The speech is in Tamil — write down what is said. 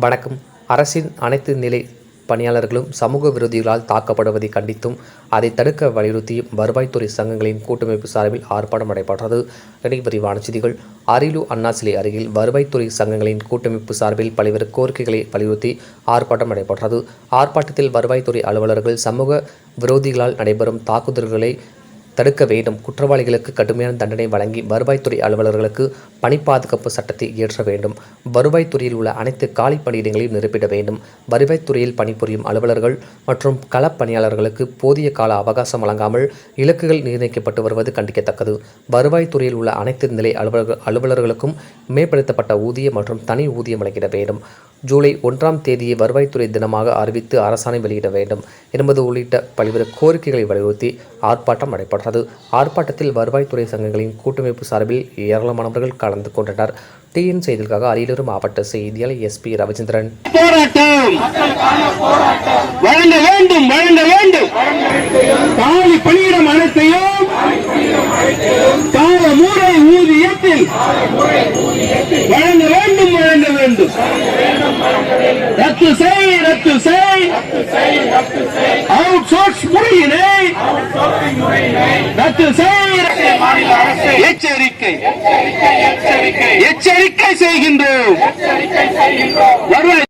வணக்கம். அரசின் அனைத்து நிலை பணியாளர்களும் சமூக விரோதிகளால் தாக்கப்படுவதை கண்டித்தும் அதை தடுக்க வலியுறுத்தியும் வருவாய்த்துறை சங்கங்களின் கூட்டமைப்பு சார்பில் ஆர்ப்பாட்டம் நடைபெற்றது. விரிவான செய்திகள். அரியலூர் அண்ணா சிலை அருகில் வருவாய்த்துறை சங்கங்களின் கூட்டமைப்பு சார்பில் பல்வேறு கோரிக்கைகளை வலியுறுத்தி ஆர்ப்பாட்டம் நடைபெற்றது. ஆர்ப்பாட்டத்தில் வருவாய்த்துறை அலுவலர்கள் சமூக விரோதிகளால் நடைபெறும் தாக்குதல்களை தடுக்க வேண்டும், குற்றவாளிகளுக்கு கடுமையான தண்டனை வழங்கி வருவாய்த்துறை அலுவலர்களுக்கு பணி பாதுகாப்பு சட்டத்தை இயற்ற வேண்டும், வருவாய்த்துறையில் உள்ள அனைத்து காலி பணியிடங்களையும் நிரப்பிட வேண்டும், வருவாய்த்துறையில் பணிபுரியும் அலுவலர்கள் மற்றும் களப்பணியாளர்களுக்கு போதிய கால அவகாசம் வழங்காமல் இலக்குகள் நிர்ணயிக்கப்பட்டு வருவது கண்டிக்கத்தக்கது. வருவாய்த்துறையில் உள்ள அனைத்து நிலை அலுவலர்களுக்கும் மேம்படுத்தப்பட்ட ஊதியம் மற்றும் தனி ஊதியம் வழங்கிட வேண்டும். ஜூலை 1ஆம் தேதியை வருவாய்த்துறை தினமாக அறிவித்து அரசாணை வெளியிட வேண்டும் என்பது உள்ளிட்ட பல்வேறு கோரிக்கைகளை வலியுறுத்தி ஆர்ப்பாட்டம் நடைபெற்றது. ஆர்ப்பாட்டத்தில் வருவாய்த்துறை சங்கங்களின் கூட்டமைப்பு சார்பில் ஏராளமானவர்கள் கலந்து கொண்டனர். டிஎன் செய்திகளுக்காக அரியலூர் மாவட்ட செய்தியாளர் SP ரவிச்சந்திரன். வழங்க வேண்டும் காலி பணியிடம் அனைத்தையும் கால முறை ஊதியத்தில் வழங்க வேண்டும். ரத்து செய் அவுட் சோர்ஸ் முறையினை ரத்து செய். எச்சரிக்கை செய்கின்றோம். வருவாய்